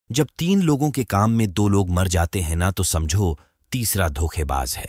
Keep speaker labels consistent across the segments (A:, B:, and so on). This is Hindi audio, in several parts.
A: जब 3 लोगों के काम में 2 लोग मर जाते हैं ना, तो समझो तीसरा धोखेबाज है।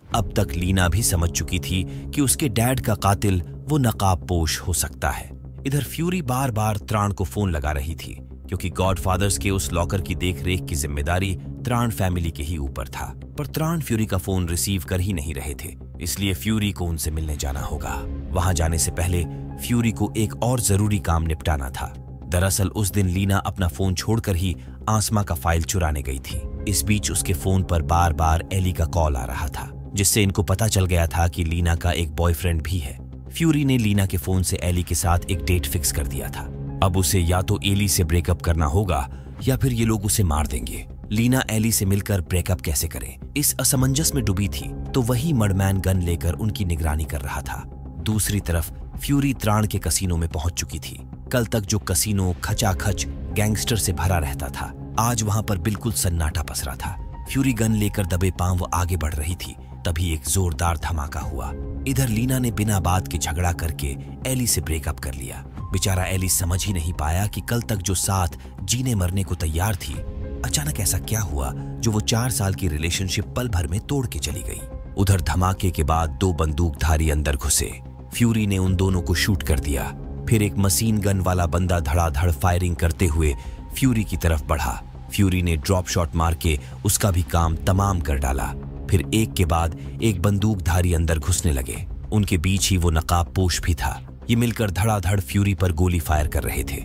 A: अब तक लीना भी समझ चुकी थी कि उसके डैड का कातिल वो नकाबपोश हो सकता है। इधर फ्यूरी बार बार त्राण को फोन लगा रही थी, क्योंकि गॉडफादर्स के उस लॉकर की देखरेख की जिम्मेदारी त्राण फैमिली के ही ऊपर था। पर त्राण फ्यूरी का फोन रिसीव कर ही नहीं रहे थे, इसलिए फ्यूरी को उनसे मिलने जाना होगा। वहां जाने से पहले फ्यूरी को एक और जरूरी काम निपटाना था। दरअसल उस दिन लीना अपना फोन छोड़कर ही आसमा का फाइल चुराने गई थी। इस बीच उसके फोन पर बार बार एली का कॉल आ रहा था, जिससे इनको पता चल गया था कि लीना का एक बॉयफ्रेंड भी है। फ्यूरी ने लीना के फोन से एली के साथ एक डेट फिक्स कर दिया था। अब उसे या तो एली से ब्रेकअप करना होगा या फिर ये लोग उसे मार देंगे। लीना एली से मिलकर ब्रेकअप कैसे करे, इस असमंजस में डूबी थी, तो वही मडमैन गन लेकर उनकी निगरानी कर रहा था। दूसरी तरफ फ्यूरी त्राण के कसीनो में पहुंच चुकी थी। कल तक जो कसीनो खचाखच गैंगस्टर से भरा रहता था, आज वहां पर बिल्कुल सन्नाटा पसरा था। फ्यूरी गन लेकर दबे पांव आगे बढ़ रही थी, तभी एक जोरदार धमाका हुआ। इधर लीना ने बिना बात के झगड़ा करके एली से ब्रेकअप कर लिया। बेचारा एली समझ ही नहीं पाया कि कल तक जो साथ जीने मरने को तैयार थी, अचानक ऐसा क्या हुआ जो वो 4 साल की रिलेशनशिप पल भर में तोड़ के चली गई। उधर धमाके के बाद 2 बंदूकधारी अंदर घुसे। फ्यूरी ने उन दोनों को शूट कर दिया। फिर एक मशीन गन वाला बंदा धड़ाधड़ फायरिंग करते हुए फ्यूरी की तरफ बढ़ा। फ्यूरी ने ड्रॉप शॉट मार के उसका भी काम तमाम कर डाला। फिर एक के बाद एक बंदूकधारी अंदर घुसने लगे। उनके बीच ही वो नकाबपोश भी था। ये मिलकर धड़ाधड़ फ्यूरी पर गोली फायर कर रहे थे।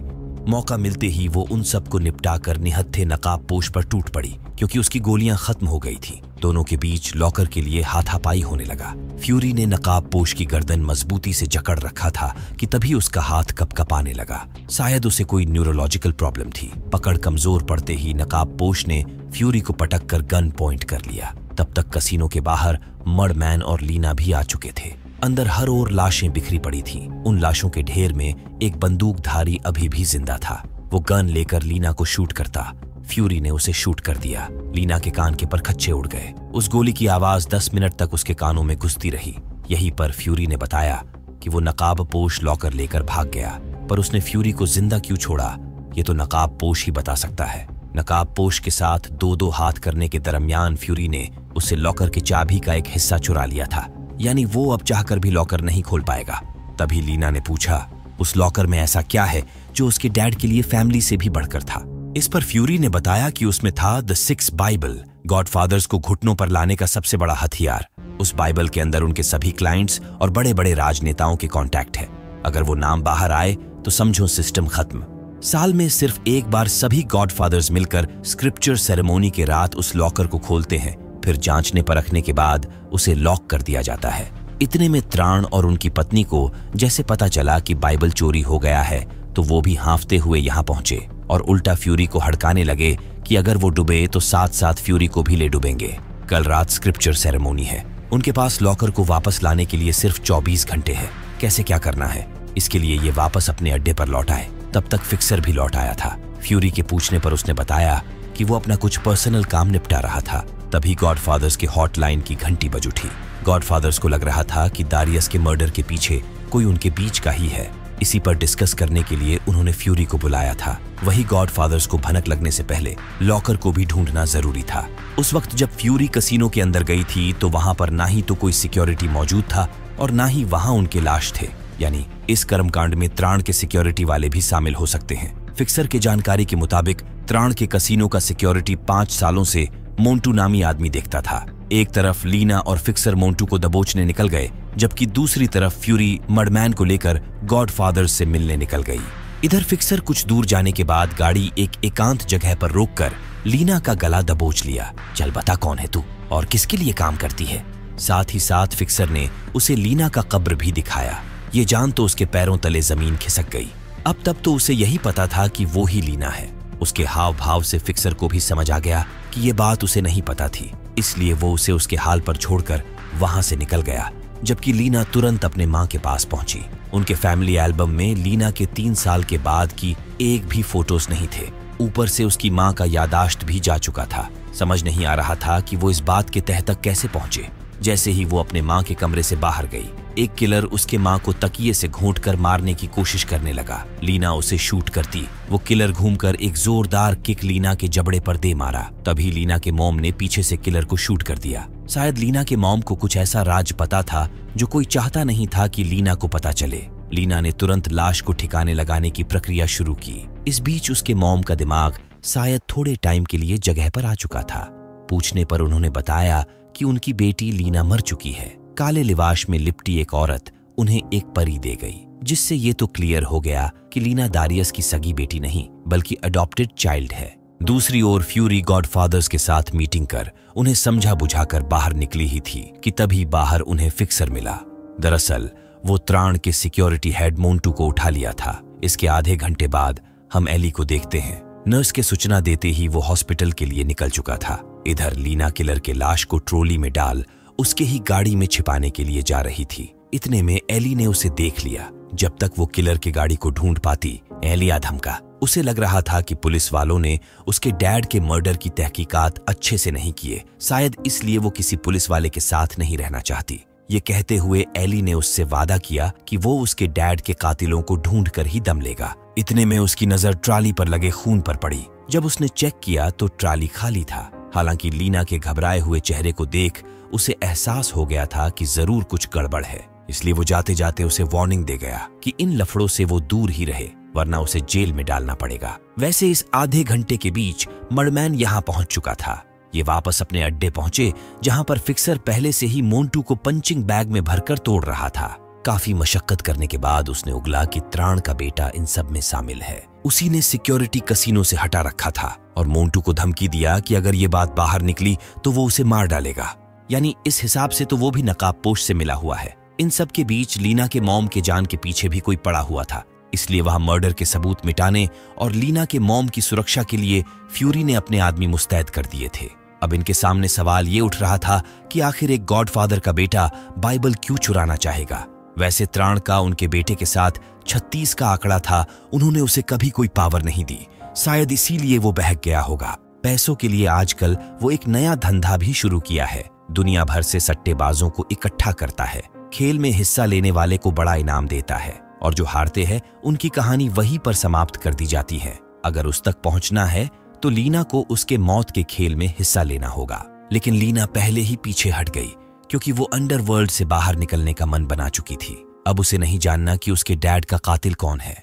A: मौका मिलते ही वो उन सबको निपटाकर निहत्थे नकाबपोश पर टूट पड़ी, क्योंकि उसकी गोलियां खत्म हो गई थी। दोनों के बीच लॉकर के लिए हाथापाई होने लगा। फ्यूरी ने नकाबपोश की गर्दन मजबूती से जकड़ रखा था कि तभी उसका हाथ कपकपाने लगा। शायद उसे कोई न्यूरोलॉजिकल प्रॉब्लम थी। पकड़ कमजोर पड़ते ही नकाबपोश ने फ्यूरी को पटक कर गन पॉइंट कर लिया। तब तक कसीनो के बाहर मडमैन और लीना भी आ चुके थे। अंदर हर ओर लाशें बिखरी पड़ी थीं। उन लाशों के ढेर में एक बंदूकधारी अभी भी जिंदा था। वो गन लेकर लीना को शूट करता। फ्यूरी ने उसे शूट कर दिया। लीना के कान के परखच्चे उड़ गए। उस गोली की आवाज 10 मिनट तक उसके कानों में घुसती रही। यहीं पर फ्यूरी ने बताया कि वो नकाबपोश लॉकर लेकर भाग गया। पर उसने फ्यूरी को जिंदा क्यों छोड़ा, ये तो नकाबपोश ही बता सकता है। नकाबपोश के साथ 2-2 हाथ करने के दरमियान फ्यूरी ने उससे लॉकर की चाबी का एक हिस्सा चुरा लिया था। यानी वो अब चाहकर भी लॉकर नहीं खोल पाएगा। तभी लीना ने पूछा, उस लॉकर में ऐसा क्या है जो उसके डैड के लिए फैमिली से भी बढ़कर था। इस पर फ्यूरी ने बताया कि उसमें था द 6 बाइबल, गॉडफादर्स को घुटनों पर लाने का सबसे बड़ा हथियार। उस बाइबल के अंदर उनके सभी क्लाइंट्स और बड़े बड़े राजनेताओं के कॉन्टैक्ट है। अगर वो नाम बाहर आए तो समझो सिस्टम खत्म। साल में सिर्फ एक बार सभी गॉडफादर्स मिलकर स्क्रिप्चर सेरेमोनी के रात उस लॉकर को खोलते हैं। फिर जांचने परखने के बाद उसे लॉक कर दिया जाता है। इतने में त्राण और उनकी पत्नी को जैसे पता चला कि बाइबल चोरी हो गया है, तो वो भी हांफते हुए यहाँ पहुंचे और उल्टा फ्यूरी को हड़काने लगे कि अगर वो डूबे तो साथ साथ फ्यूरी को भी ले डूबेंगे। कल रात स्क्रिप्चर सेरेमोनी है। उनके पास लॉकर को वापस लाने के लिए सिर्फ 24 घंटे है। कैसे क्या करना है, इसके लिए ये वापस अपने अड्डे पर लौट आए। तब तक फिक्सर भी लौट आया था। फ्यूरी के पूछने पर उसने बताया कि वो अपना कुछ पर्सनल काम निपटा रहा था। तभी गॉडफादर्स के हॉटलाइन की घंटी बज उठी। गॉडफादर्स को लग रहा था कि दारियस के मर्डर के पीछे कोई उनके बीच का ही है। इसी पर डिस्कस करने के लिए उन्होंने फ्यूरी को बुलाया था। वही गॉडफादर्स को भनक लगने से पहले लॉकर को भी ढूंढना जरूरी था। उस वक्त जब फ्यूरी कसीनो के अंदर गई थी तो वहां पर ना ही तो कोई सिक्योरिटी मौजूद था और ना ही वहां उनके लाश थे। यानी इस कर्मकांड में त्राण के सिक्योरिटी वाले भी शामिल हो सकते हैं। फिक्सर की जानकारी के मुताबिक त्राण के कसीनो का सिक्योरिटी 5 सालों से मोंटू नामी आदमी देखता था। एक तरफ लीना और फिक्सर मोंटू को दबोचने निकल गए, जबकि दूसरी तरफ फ्यूरी मडमैन को लेकर गॉडफादर्स से मिलने निकल गई। इधर फिक्सर कुछ दूर जाने के बाद गाड़ी एक एकांत जगह पर रोककर लीना का गला दबोच लिया। चल बता कौन है तू और किसके लिए काम करती है। साथ ही साथ फिक्सर ने उसे लीना का कब्र भी दिखाया। ये जान तो उसके पैरों तले जमीन खिसक गई। अब तब तो उसे यही पता था कि वो ही लीना है। उसके हाव भाव से फिक्सर को भी समझ आ गया कि ये बात उसे नहीं पता थी, इसलिए वो उसे उसके हाल पर छोड़कर वहां से निकल गया। जबकि लीना तुरंत अपने माँ के पास पहुंची। उनके फैमिली एल्बम में लीना के 3 साल के बाद की एक भी फोटोज नहीं थे। ऊपर से उसकी माँ का यादाश्त भी जा चुका था। समझ नहीं आ रहा था कि वो इस बात के तह तक कैसे पहुंचे। जैसे ही वो अपने माँ के कमरे से बाहर गई, एक किलर उसके माँ को तकिए से घोंटकर मारने की कोशिश करने लगा। लीना उसे शूट करती। वो किलर घूमकर एक जोरदार किक लीना के जबड़े पर दे मारा। तभी लीना के मॉम ने पीछे से किलर को शूट कर दिया। शायद लीना के मॉम को कुछ ऐसा राज पता था जो कोई चाहता नहीं था कि लीना को पता चले। लीना ने तुरंत लाश को ठिकाने लगाने की प्रक्रिया शुरू की। इस बीच उसके मॉम का दिमाग शायद थोड़े टाइम के लिए जगह पर आ चुका था। पूछने पर उन्होंने बताया कि उनकी बेटी लीना मर चुकी है। काले लिबास में लिपटी एक औरत उन्हें एक परी दे गई, जिससे ये तो क्लियर हो गया कि लीना दारियस की सगी बेटी नहीं बल्कि अडॉप्टेड चाइल्ड है। दूसरी ओर फ्यूरी गॉडफादर्स के साथ मीटिंग कर उन्हें समझा बुझाकर बाहर निकली ही थी कि तभी बाहर उन्हें फिक्सर मिला। दरअसल वो त्राण के सिक्योरिटी हेड मोंटू को उठा लिया था। इसके आधे घंटे बाद हम एली को देखते हैं। नर्स के सूचना देते ही वो हॉस्पिटल के लिए निकल चुका था। इधर लीना किलर के लाश को ट्रॉली में डाल उसके ही गाड़ी में छिपाने के लिए जा रही थी। इतने में एली ने उसे देख लिया। जब तक वो किलर की गाड़ी को ढूंढ पाती, एली धमका। उसे लग रहा था कि पुलिस वालों ने उसके डैड के मर्डर की तहकीकात अच्छे से नहीं किए, शायद इसलिए वो किसी पुलिस वाले के साथ नहीं रहना चाहती। ये कहते हुए एली ने उससे वादा किया कि वो उसके डैड के कातिलों को ढूंढ कर ही दम लेगा। इतने में उसकी नजर ट्राली पर लगे खून पर पड़ी। जब उसने चेक किया तो ट्राली खाली था। हालांकि लीना के घबराए हुए चेहरे को देख उसे एहसास हो गया था कि जरूर कुछ गड़बड़ है, इसलिए वो जाते जाते उसे वार्निंग दे गया कि इन लफड़ों से वो दूर ही रहे, वरना उसे जेल में डालना पड़ेगा। वैसे इस आधे घंटे के बीच मर्डमैन यहाँ पहुंच चुका था। ये वापस अपने अड्डे पहुंचे, जहां पर फिक्सर पहले से ही मोंटू को पंचिंग बैग में भरकर तोड़ रहा था। काफी मशक्कत करने के बाद उसने उगला कि त्राण का बेटा इन सब में शामिल है। उसी ने सिक्योरिटी कसीनो से हटा रखा था और मोंटू को धमकी दिया कि अगर ये बात बाहर निकली तो वो उसे मार डालेगा। यानी इस हिसाब से तो वो भी नकाबपोश से मिला हुआ है। इन सब के बीच लीना के मॉम के जान के पीछे भी कोई पड़ा हुआ था, इसलिए वहां मर्डर के सबूत मिटाने और लीना के मॉम की सुरक्षा के लिए फ्यूरी ने अपने आदमी मुस्तैद कर दिए थे। अब इनके सामने सवाल ये उठ रहा था कि आखिर एक गॉडफादर का बेटा बाइबल क्यों चुराना चाहेगा। वैसे त्राण का उनके बेटे के साथ 36 का आंकड़ा था, उन्होंने उसे कभी कोई पावर नहीं दी, शायद इसीलिए वो बहक गया होगा। पैसों के लिए आजकल वो एक नया धंधा भी शुरू किया है, दुनिया भर से सट्टेबाजों को इकट्ठा करता है, खेल में हिस्सा लेने वाले को बड़ा इनाम देता है और जो हारते हैं उनकी कहानी वहीं पर समाप्त कर दी जाती है। अगर उस तक पहुंचना है तो लीना को उसके मौत के खेल में हिस्सा लेना होगा। लेकिन लीना पहले ही पीछे हट गई क्योंकि वो अंडरवर्ल्ड से बाहर निकलने का मन बना चुकी थी। अब उसे नहीं जानना कि उसके डैड का कातिल कौन है।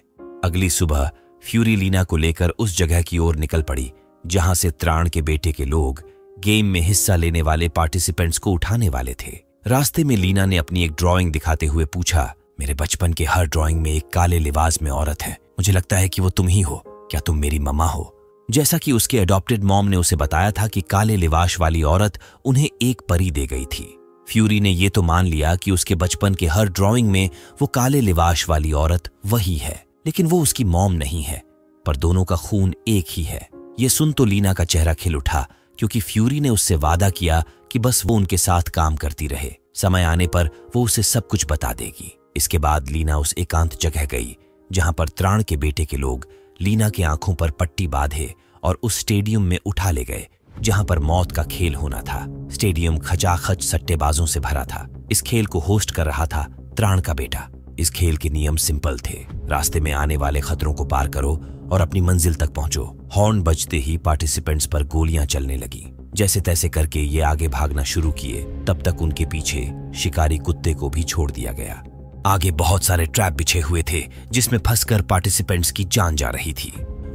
A: अगली सुबह फ्यूरी लीना को लेकर उस जगह की ओर निकल पड़ी जहां से त्राण के बेटे के लोग गेम में हिस्सा लेने वाले पार्टिसिपेंट्स को उठाने वाले थे। रास्ते में लीना ने अपनी एक ड्राइंग दिखाते हुए पूछा, मेरे बचपन के हर ड्राइंग में एक काले लिबास में औरत है, मुझे लगता है कि वो तुम ही हो, क्या तुम मेरी मम्मा हो? जैसा कि उसके अडॉप्टेड मॉम ने उसे बताया था कि काले लिबास वाली औरत उन्हें एक परी दे गई थी। फ्यूरी ने ये तो मान लिया कि उसके बचपन के हर ड्राइंग में वो काले लिबास वाली औरत वही है, लेकिन वो उसकी मॉम नहीं है, पर दोनों का खून एक ही है। ये सुन तो लीना का चेहरा खिल उठा क्योंकि फ्यूरी ने उससे वादा किया कि बस वो उनके साथ काम करती रहे, समय आने पर वो उसे सब कुछ बता देगी। इसके बाद लीना उस एकांत जगह गई जहां पर त्राण के बेटे के लोग लीना के आंखों पर पट्टी बांधे और उस स्टेडियम में उठा ले गए जहां पर मौत का खेल होना था। स्टेडियम खचाखच सट्टेबाजों से भरा था। इस खेल को होस्ट कर रहा था त्राण का बेटा। इस खेल के नियम सिंपल थे, रास्ते में आने वाले खतरों को पार करो और अपनी मंजिल तक पहुंचो। हॉर्न बजते ही पार्टिसिपेंट्स पर गोलियां चलने लगी। जैसे तैसे करके ये आगे भागना शुरू किए, तब तक उनके पीछे शिकारी कुत्ते को भी छोड़ दिया गया। आगे बहुत सारे ट्रैप बिछे हुए थे जिसमें फंसकर पार्टिसिपेंट्स की जान जा रही थी।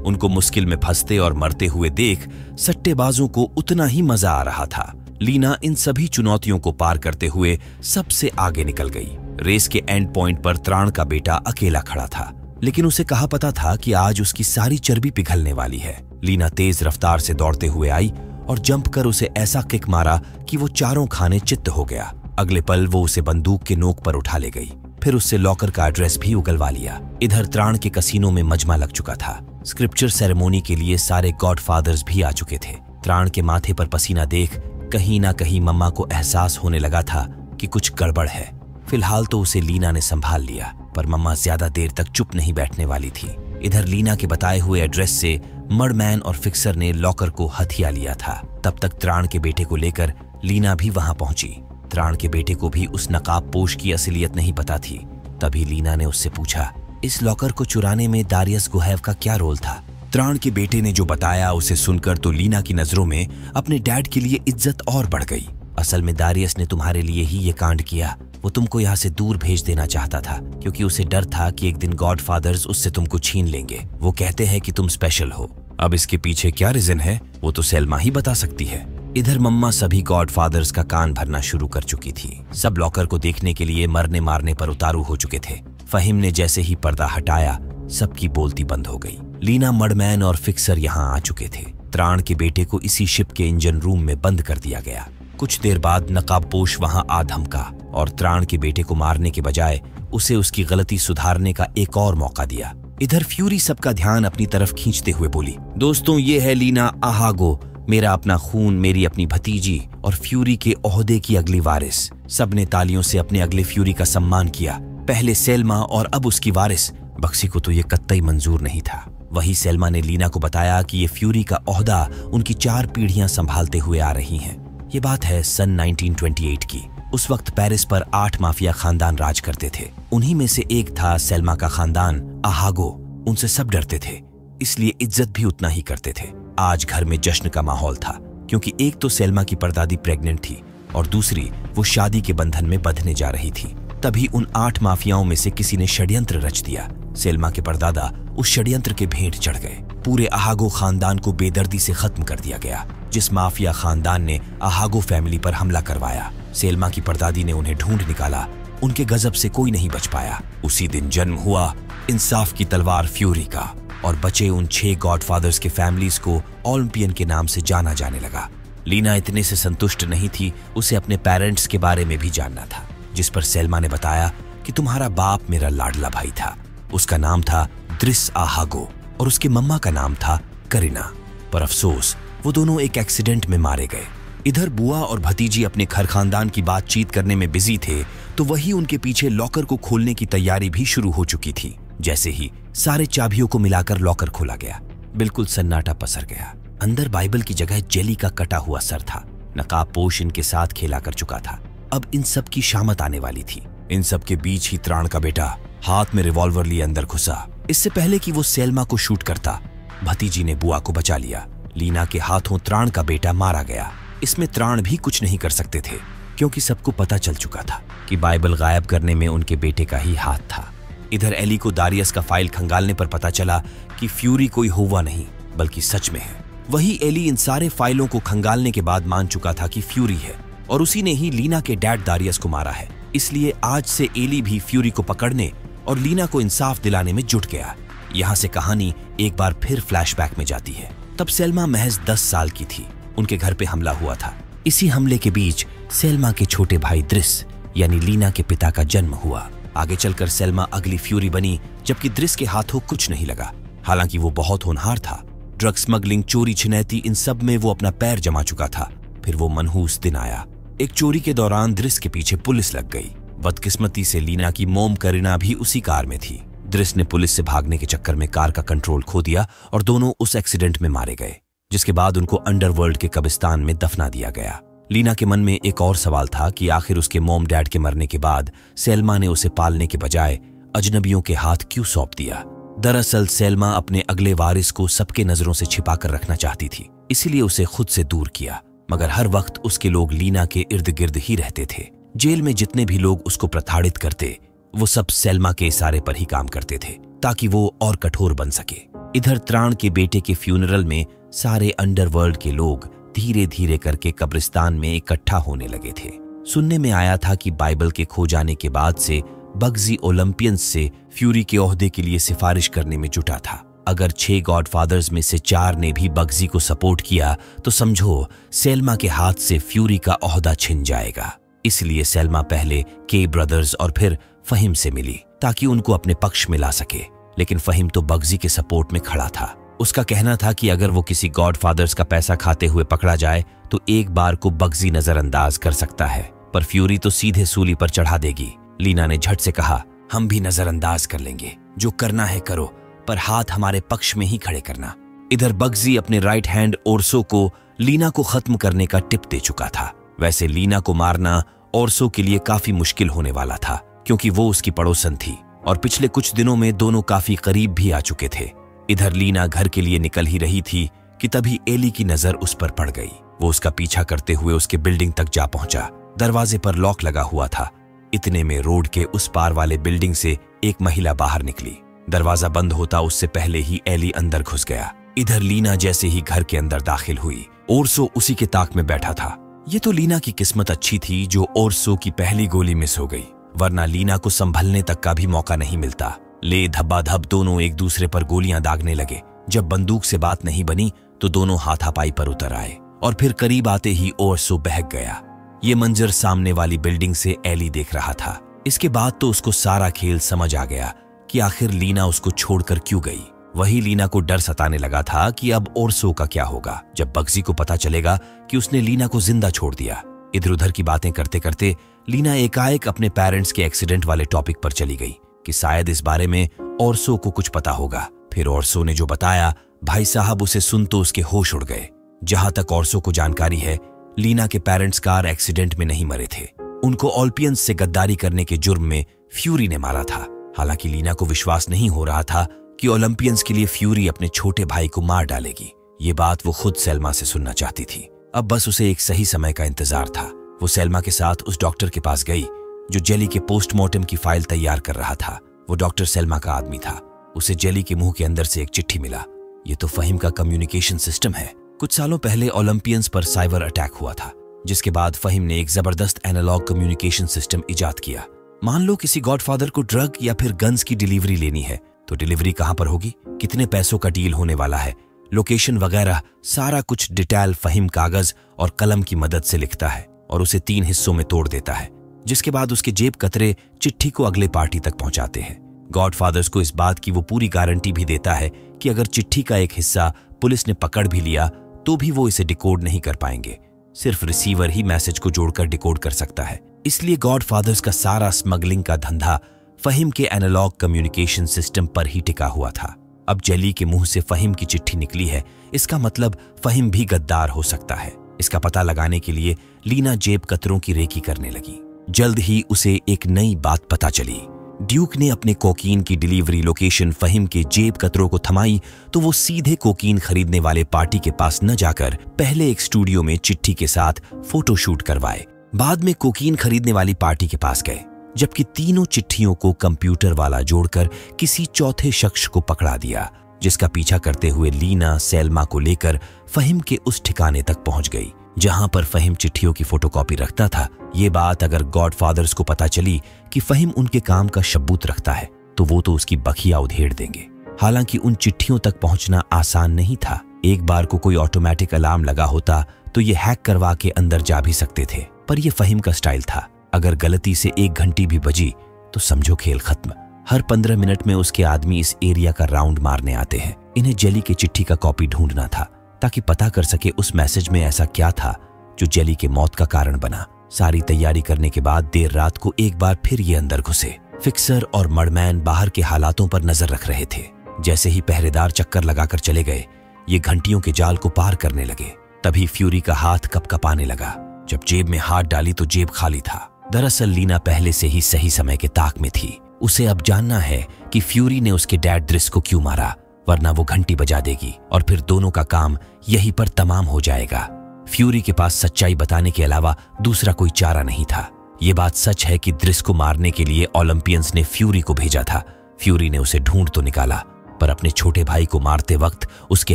A: उनको मुश्किल में फंसते और मरते हुए देख सट्टेबाजों को उतना ही मजा आ रहा था। लीना इन सभी चुनौतियों को पार करते हुए सबसे आगे निकल गई। रेस के एंड पॉइंट पर त्राण का बेटा अकेला खड़ा था, लेकिन उसे कहा पता था कि आज उसकी सारी चर्बी पिघलने वाली है। लीना तेज रफ्तार से दौड़ते हुए आई और जंप कर उसे ऐसा किक मारा कि वो चारों खाने चित्त हो गया। अगले पल वो उसे बंदूक के नोक पर उठा ले गई, फिर उससे लॉकर का एड्रेस भी उगलवा लिया। इधर त्राण के कसीनो में मजमा लग चुका था। स्क्रिप्चर सेरेमोनी के लिए सारे गॉडफादर्स भी आ चुके थे। त्राण के माथे पर पसीना देख कहीं ना कहीं मम्मा को एहसास होने लगा था कि कुछ गड़बड़ है। फिलहाल तो उसे लीना ने संभाल लिया, पर मम्मा ज्यादा देर तक चुप नहीं बैठने वाली थी। इधर लीना के बताए हुए एड्रेस से मर्डमैन और फिक्सर ने लॉकर को हथिया लिया था। तब तक त्राण के बेटे को लेकर लीना भी वहां पहुंची। त्राण के बेटे को भी उस नकाबपोश की असलियत नहीं पता थी। तभी लीना ने उससे पूछा, इस लॉकर को चुराने में दारियस गुहैव का क्या रोल था? त्राण के बेटे ने जो बताया उसे सुनकर तो लीना की नजरों में अपने डैड के लिए इज्जत और बढ़ गई। असल में दारियस ने तुम्हारे लिए ही ये कांड किया। वो तुमको यहाँ से दूर भेज देना चाहता था क्योंकि उसे डर था कि एक दिन गॉडफादर्स उससे तुमको छीन लेंगे। वो कहते हैं कि तुम स्पेशल हो। अब इसके पीछे क्या रीजन है वो तो सेल्मा ही बता सकती है। इधर मम्मा सभी गॉडफादर्स का कान भरना शुरू कर चुकी थी। सब लॉकर को देखने के लिए मरने मारने पर उतारू हो चुके थे। फहीम ने जैसे ही पर्दा हटाया सबकी बोलती बंद हो गई। लीना, मडमैन और फिक्सर यहाँ आ चुके थे। त्राण के बेटे को इसी शिप के इंजन रूम में बंद कर दिया गया। कुछ देर बाद नकाबपोश वहां आ धमका और त्राण के बेटे को मारने के बजाय उसे उसकी गलती सुधारने का एक और मौका दिया। इधर फ्यूरी सबका ध्यान अपनी तरफ खींचते हुए बोली, दोस्तों ये है लीना आहागो, मेरा अपना खून, मेरी अपनी भतीजी और फ्यूरी के ओहदे की अगली वारिस। सबने तालियों से अपने अगले फ्यूरी का सम्मान किया। पहले सेल्मा और अब उसकी वारिस। बक्सी को तो ये कत्तई मंजूर नहीं था। वही सेल्मा ने लीना को बताया कि ये फ्यूरी का ओहदा उनकी 4 पीढ़ियां संभालते हुए आ रही हैं। ये बात है सन 1928 की। उस वक्त पेरिस पर 8 माफिया खानदान राज करते थे। उन्हीं में से एक था सेल्मा का खानदान आहागो। उनसे सब डरते थे, इसलिए इज्जत भी उतना ही करते थे। आज घर में जश्न का माहौल था क्योंकि एक तो सेल्मा की परदादी प्रेग्नेंट थी और दूसरी वो शादी के बंधन में बंधने जा रही थी। तभी उन 8 माफियाओं में से किसी ने षड्यंत्र रच दिया। सेल्मा के परदादा उस षड्यंत्र के भेंट चढ़ गए। पूरे आहागो खानदान को बेदर्दी से खत्म कर दिया गया। जिस माफिया खानदान ने आहागो फैमिली पर हमला करवाया, सेल्मा की परदादी ने उन्हें ढूंढ निकाला। उनके गजब से कोई नहीं बच पाया। उसी दिन जन्म हुआ इंसाफ की तलवार फ्यूरी का और बचे उन 6 गॉडफादर्स के फैमिलीज को ओलंपियन के नाम से जाना जाने लगा। लीना इतने से संतुष्ट नहीं थी, उसे अपने पेरेंट्स के बारे में भी जानना था। जिस पर सेल्मा ने बताया कि तुम्हारा बाप मेरा लाडला भाई था। उसका नाम था द्रिस आहागो और उसके मम्मा का नाम था करीना। पर अफसोस वो दोनों एक एक्सीडेंट में मारे गए। इधर बुआ और भतीजी अपने घर खानदान की बातचीत करने में बिजी थे तो वही उनके पीछे लॉकर को खोलने की तैयारी भी शुरू हो चुकी थी। जैसे ही सारे चाबियों को मिलाकर लॉकर खोला गया, बिल्कुल सन्नाटा पसर गया। अंदर बाइबल की जगह जेली का कटा हुआ सर था। नकाबपोश इनके साथ खेला कर चुका था। अब इन सब की शामत आने वाली थी। इन सब के बीच ही त्राण का बेटा हाथ में रिवॉल्वर लिए अंदर घुसा। इससे पहले कि वो सेल्मा को शूट करता, भतीजी ने बुआ को बचा लिया। लीना के हाथों त्राण का बेटा मारा गया। इसमें त्राण भी कुछ नहीं कर सकते थे क्योंकि सबको पता चल चुका था कि बाइबल गायब करने में उनके बेटे का ही हाथ था। इधर एली को दारियस का फाइल खंगालने पर पता चला कि फ्यूरी कोई हुआ नहीं बल्कि सच में है। वही एली इन सारे फाइलों को खंगालने के बाद मान चुका था कि फ्यूरी है और उसी ने ही लीना के डैड दारियस को मारा है। इसलिए आज से एली भी फ्यूरी को पकड़ने और लीना को इंसाफ दिलाने में जुट गया। यहाँ से कहानी एक बार फिर फ्लैशबैक में जाती है। तब सेल्मा महज 10 साल की थी। उनके घर पे हमला हुआ था। इसी हमले के बीच सेल्मा के छोटे भाई द्रिस यानी लीना के पिता का जन्म हुआ। आगे चलकर सेल्मा अगली फ्यूरी बनी, जबकि द्रिस के हाथों कुछ नहीं लगा। हालांकि वो बहुत होनहार था। ड्रग स्मगलिंग, चोरी छिनैती, इन सब में वो अपना पैर जमा चुका था। फिर वो मनहूस दिन आया। एक चोरी के दौरान द्रिस के पीछे पुलिस लग गई। बदकिस्मती से लीना की मोम करीना भी उसी कार में थी। द्रिस ने पुलिस से भागने के चक्कर में कार का कंट्रोल खो दिया और दोनों उस एक्सीडेंट में मारे गए, जिसके बाद उनको अंडरवर्ल्ड के कब्रिस्तान में दफना दिया गया। लीना के मन में एक और सवाल था कि आखिर उसके मॉम डैड के मरने के बाद सेल्मा ने उसे पालने के बजाय अजनबियों के हाथ क्यों सौंप दिया। दरअसल सेल्मा अपने अगले वारिस को सबके नजरों से छिपाकर रखना चाहती थी, इसीलिए उसे खुद से दूर किया। मगर हर वक्त उसके लोग लीना के इर्द गिर्द ही रहते थे। जेल में जितने भी लोग उसको प्रताड़ित करते वो सब सेल्मा के इशारे पर ही काम करते थे ताकि वो और कठोर बन सके। इधर त्राण के बेटे के फ्यूनरल में सारे अंडरवर्ल्ड के लोग धीरे धीरे करके कब्रिस्तान में इकट्ठा होने लगे थे। सुनने में आया था कि बाइबल के खो जाने के बाद से बग्जी ओलंपियंस से फ्यूरी के ओहदे के लिए सिफारिश करने में जुटा था। अगर 6 गॉडफादर्स में से 4 ने भी बग्जी को सपोर्ट किया तो समझो सेल्मा के हाथ से फ्यूरी का ओहदा छिन जाएगा। इसलिए सेल्मा पहले के ब्रदर्स और फिर फहीम से मिली ताकि उनको अपने पक्ष में ला सके। लेकिन फहीम तो बग्जी के सपोर्ट में खड़ा था। उसका कहना था कि अगर वो किसी गॉडफादर्स का पैसा खाते हुए पकड़ा जाए तो एक बार को बग्जी नजरअंदाज कर सकता है, पर फ्यूरी तो सीधे सूली पर चढ़ा देगी। लीना ने झट से कहा, हम भी नजरअंदाज कर लेंगे, जो करना है करो, पर हाथ हमारे पक्ष में ही खड़े करना। इधर बग्जी अपने राइट हैंड ओरसो को लीना को खत्म करने का टिप दे चुका था। वैसे लीना को मारना ओरसो के लिए काफी मुश्किल होने वाला था, क्योंकि वो उसकी पड़ोसन थी और पिछले कुछ दिनों में दोनों काफी करीब भी आ चुके थे। इधर लीना घर के लिए निकल ही रही थी कि तभी एली की नजर उस पर पड़ गई। वो उसका पीछा करते हुए उसके बिल्डिंग तक जा पहुंचा। दरवाजे पर लॉक लगा हुआ था। इतने में रोड के उस पार वाले बिल्डिंग से एक महिला बाहर निकली। दरवाजा बंद होता उससे पहले ही एली अंदर घुस गया। इधर लीना जैसे ही घर के अंदर दाखिल हुई, ओरसो उसी के ताक में बैठा था। ये तो लीना की किस्मत अच्छी थी जो ओरसो की पहली गोली मिस हो गई, वरना लीना को संभलने तक का भी मौका नहीं मिलता। ले धब्बाधब दोनों एक दूसरे पर गोलियां दागने लगे। जब बंदूक से बात नहीं बनी तो दोनों हाथापाई पर उतर आए और फिर करीब आते ही ओरसो बहक गया। ये मंजर सामने वाली बिल्डिंग से एली देख रहा था। इसके बाद तो उसको सारा खेल समझ आ गया कि आखिर लीना उसको छोड़कर क्यों गई। वही लीना को डर सताने लगा था कि अब ओरसो का क्या होगा जब बग्जी को पता चलेगा कि उसने लीना को जिंदा छोड़ दिया। इधर उधर की बातें करते करते लीना एकाएक अपने पेरेंट्स के एक्सीडेंट वाले टॉपिक पर चली गई कि शायद इस बारे में ओरसो को कुछ पता होगा। फिर ओरसो ने जो बताया, भाई साहब उसे सुन तो उसके होश उड़ गए। जहां तक ओरसो को जानकारी है, लीना के पेरेंट्स कार एक्सीडेंट में नहीं मरे थे। उनको ओलंपियंस से गद्दारी करने के जुर्म में फ्यूरी ने मारा था। हालांकि लीना को विश्वास नहीं हो रहा था कि ओलंपियंस के लिए फ्यूरी अपने छोटे भाई को मार डालेगी। ये बात वो खुद सेल्मा से सुनना चाहती थी। अब बस उसे एक सही समय का इंतजार था। वो सेल्मा के साथ उस डॉक्टर के पास गई जो जेली के पोस्टमार्टम की फाइल तैयार कर रहा था। वो डॉक्टर सेल्मा का आदमी था। उसे जेली के मुंह के अंदर से एक चिट्ठी मिला। ये तो फहीम का कम्युनिकेशन सिस्टम है। कुछ सालों पहले ओलंपियंस पर साइबर अटैक हुआ था, जिसके बाद फहीम ने एक जबरदस्त एनालॉग कम्युनिकेशन सिस्टम इजाद किया। मान लो किसी गॉडफादर को ड्रग या फिर गन्स की डिलीवरी लेनी है, तो डिलीवरी कहां पर होगी, कितने पैसों का डील होने वाला है, लोकेशन वगैरह सारा कुछ डिटेल फहीम कागज और कलम की मदद से लिखता है और उसे 3 हिस्सों में तोड़ देता है, जिसके बाद उसके जेब कतरे चिट्ठी को अगले पार्टी तक पहुंचाते हैं। गॉडफादर्स को इस बात की वो पूरी गारंटी भी देता है कि अगर चिट्ठी का एक हिस्सा पुलिस ने पकड़ भी लिया तो भी वो इसे डिकोड नहीं कर पाएंगे। सिर्फ रिसीवर ही मैसेज को जोड़कर डिकोड कर सकता है। इसलिए गॉडफादर्स का सारा स्मगलिंग का धंधा फहीम के एनालॉग कम्युनिकेशन सिस्टम पर ही टिका हुआ था। अब जेली के मुंह से फहीम की चिट्ठी निकली है, इसका मतलब फहीम भी गद्दार हो सकता है। इसका पता लगाने के लिए लीना जेब कतरों की रेकी करने लगी। जल्द ही उसे एक नई बात पता चली। ड्यूक ने अपने कोकीन की डिलीवरी लोकेशन फहीम के जेब कतरों को थमाई तो वो सीधे कोकीन खरीदने वाले पार्टी के पास न जाकर पहले एक स्टूडियो में चिट्ठी के साथ फोटोशूट करवाए, बाद में कोकीन खरीदने वाली पार्टी के पास गए, जबकि तीनों चिट्ठियों को कंप्यूटर वाला जोड़कर किसी चौथे शख्स को पकड़ा दिया, जिसका पीछा करते हुए लीना सेल्मा को लेकर फहीम के उस ठिकाने तक पहुंच गई जहां पर फहीम चिट्ठियों की फोटोकॉपी रखता था। ये बात अगर गॉडफादर्स को पता चली कि फहीम उनके काम का सबूत रखता है तो वो तो उसकी बखिया उधेड़ देंगे। हालांकि उन चिट्ठियों तक पहुंचना आसान नहीं था। एक बार को कोई ऑटोमेटिक अलार्म लगा होता तो ये हैक करवा के अंदर जा भी सकते थे, पर यह फहीम का स्टाइल था। अगर गलती से 1 घंटी भी बजी तो समझो खेल खत्म। हर 15 मिनट में उसके आदमी इस एरिया का राउंड मारने आते हैं। इन्हें जेली की चिट्ठी का कॉपी ढूंढना था ताकि पता कर सके उस मैसेज में ऐसा क्या था जो जेली के मौत का कारण बना। सारी तैयारी करने के बाद देर रात को एक बार फिर ये अंदर घुसे। फिक्सर और मर्डमैन बाहर के हालातों पर नजर रख रहे थे। जैसे ही पहरेदार चक्कर लगाकर चले गए, ये घंटियों के जाल को पार करने लगे। तभी फ्यूरी का हाथ कपकपाने लगा। जब जेब में हाथ डाली तो जेब खाली था। दरअसल लीना पहले से ही सही समय के ताक में थी। उसे अब जानना है कि फ्यूरी ने उसके डैड द्रिस को क्यों मारा, वरना वो घंटी बजा देगी और फिर दोनों का काम यहीं पर तमाम हो जाएगा। फ्यूरी के पास सच्चाई बताने के अलावा दूसरा कोई चारा नहीं था। ये बात सच है कि द्रिस को मारने के लिए ओलंपियंस ने फ्यूरी को भेजा था। फ्यूरी ने उसे ढूंढ तो निकाला, पर अपने छोटे भाई को मारते वक्त उसके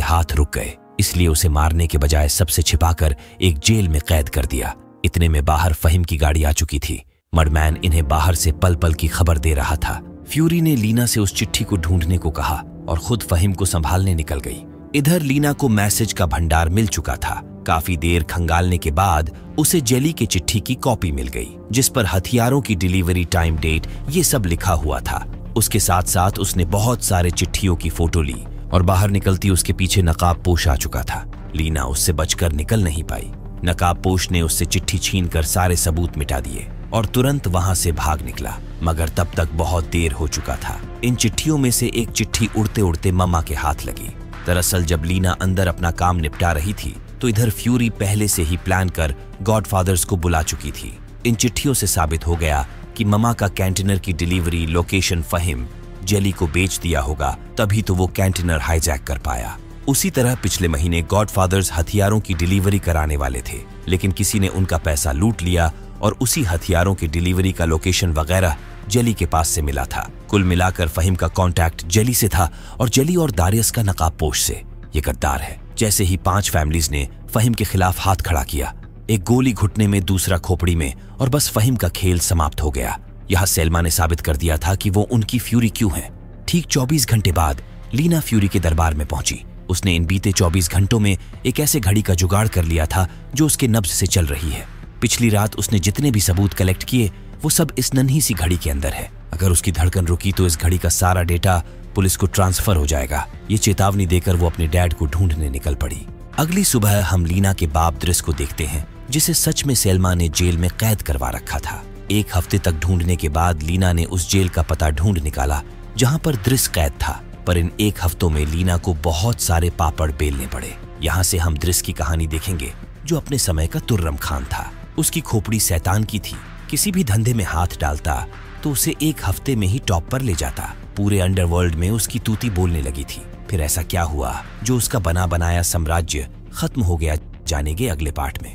A: हाथ रुक गए, इसलिए उसे मारने के बजाय सबसे छिपाकर एक जेल में कैद कर दिया। इतने में बाहर फहीम की गाड़ी आ चुकी थी। मर्डमैन इन्हें बाहर से पल पल की खबर दे रहा था। फ्यूरी ने लीना से उस चिट्ठी को ढूंढने को कहा और खुद फहीम को संभालने निकल गई। इधर लीना को मैसेज का भंडार मिल चुका था। काफी देर खंगालने के बाद उसे जेली के चिट्ठी की कॉपी मिल गई, जिस पर हथियारों की डिलीवरी टाइम डेट ये सब लिखा हुआ था। उसके साथ साथ उसने बहुत सारे चिट्ठियों की फोटो ली और बाहर निकलती उसके पीछे नकाबपोश आ चुका था। लीना उससे बचकर निकल नहीं पाई। नकाबपोश ने उससे चिट्ठी छीनकर सारे सबूत मिटा दिए और तुरंत वहां से भाग निकला, मगर तब तक बहुत देर हो चुका था। इन चिट्ठियों में से एक चिट्ठी उड़ते उड़ते मम्मा के हाथ लगी। दरअसल जब लीना अंदर अपना काम निपटा रही थी तो इधर फ्यूरी पहले से ही प्लान कर गॉडफादर्स को बुला चुकी थी। इन चिट्ठियों से साबित हो गया कि ममा का कैंटीनर की डिलीवरी लोकेशन फहीम जेली को बेच दिया होगा, तभी तो वो कैंटीनर हाईजैक कर पाया। उसी तरह पिछले महीने गॉडफादर्स हथियारों की डिलीवरी कराने वाले थे, लेकिन किसी ने उनका पैसा लूट लिया और उसी हथियारों की डिलीवरी का लोकेशन वगैरह जेली के पास से मिला था। कुल मिलाकर फहीम का कांटेक्ट जेली से था और जेली और दारियस का नकाबपोश से। ये गद्दार है। जैसे ही 5 फैमिलीज ने फहीम के खिलाफ हाथ खड़ा किया, एक गोली घुटने में, दूसरा खोपड़ी में, और बस फहीम का खेल समाप्त हो गया। यहाँ सेल्मा ने साबित कर दिया था कि वो उनकी फ्यूरी क्यों है। ठीक 24 घंटे बाद लीना फ्यूरी के दरबार में पहुंची। उसने इन बीते 24 घंटों में एक ऐसे घड़ी का जुगाड़ कर लिया था जो उसके नब्ज से चल रही है। पिछली रात उसने जितने भी सबूत कलेक्ट किए वो सब इस नन्ही सी घड़ी के अंदर है। अगर उसकी धड़कन रुकी तो इस घड़ी का सारा डेटा पुलिस को ट्रांसफर हो जाएगा। ये चेतावनी देकर वो अपने डैड को ढूंढने निकल पड़ी। अगली सुबह हम लीना के बाप दृश को देखते हैं, जिसे सच में सेल्मा ने जेल में कैद करवा रखा था। 1 हफ्ते तक ढूंढने के बाद लीना ने उस जेल का पता ढूंढ निकाला जहां पर दृश कैद था। पर इन 1 हफ्तों में लीना को बहुत सारे पापड़ बेलने पड़े। यहाँ से हम दृश की कहानी देखेंगे, जो अपने समय का तुर्रम खान था। उसकी खोपड़ी शैतान की थी। किसी भी धंधे में हाथ डालता तो उसे 1 हफ्ते में ही टॉप पर ले जाता। पूरे अंडरवर्ल्ड में उसकी तूती बोलने लगी थी। फिर ऐसा क्या हुआ जो उसका बना बनाया साम्राज्य खत्म हो गया, जानेंगे अगले पार्ट में।